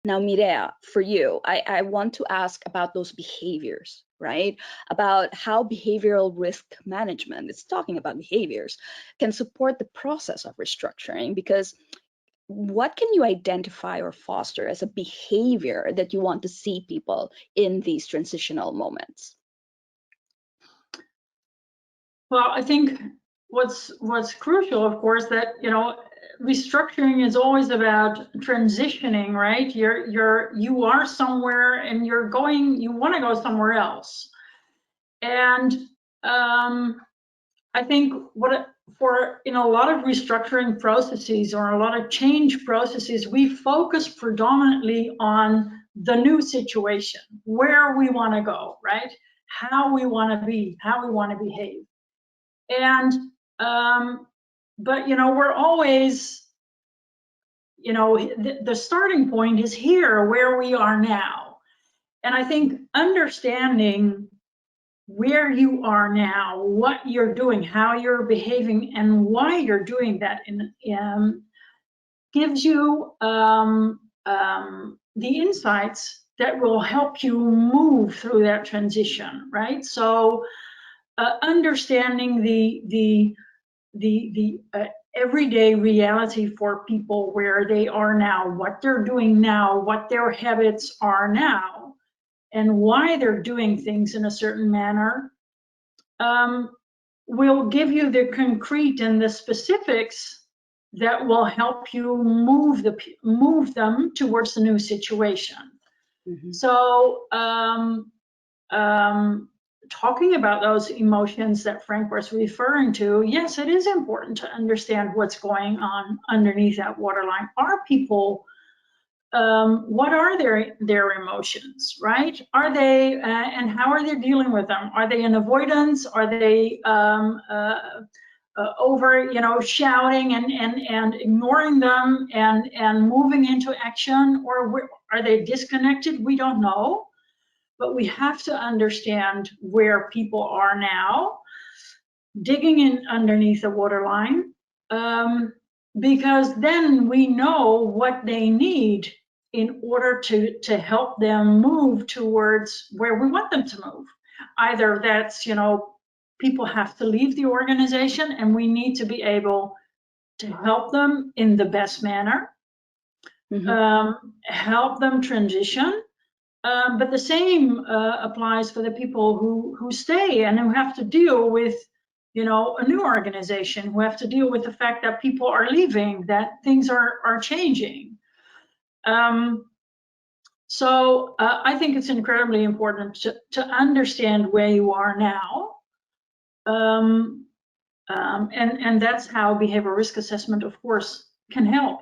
Now, Mireia, for you, I want to ask about those behaviors, right? About how behavioral risk management, it's talking about behaviors, can support the process of restructuring. Because what can you identify or foster as a behavior that you want to see people in these transitional moments? Well, I think what's crucial, of course, that restructuring is always about transitioning, right? You are somewhere and you want to go somewhere else. And I think in a lot of restructuring processes or a lot of change processes, we focus predominantly on the new situation, where we want to go, right? How we want to be, how we want to behave. And but we're always, the starting point is here, where we are now. And I think understanding where you are now, what you're doing, how you're behaving, and why you're doing that gives you the insights that will help you move through that transition, right? So understanding the everyday reality for people, where they are now, what they're doing now, what their habits are now, and why they're doing things in a certain manner, will give you the concrete and the specifics that will help you move them towards the new situation. Mm-hmm. So talking about those emotions that Frank was referring to, yes, it is important to understand what's going on underneath that waterline. Are people, what are their emotions, right? Are they, and how are they dealing with them? Are they in avoidance? Are they over, shouting and ignoring them and moving into action? Or are they disconnected? We don't know. But we have to understand where people are now, digging in underneath the waterline, because then we know what they need in order to help them move towards where we want them to move. Either that's, people have to leave the organization and we need to be able to help them in the best manner, mm-hmm. Help them transition. But the same applies for the people who stay and who have to deal with, a new organization, who have to deal with the fact that people are leaving, that things are changing. So I think it's incredibly important to understand where you are now. And that's how behavioral risk assessment, of course, can help.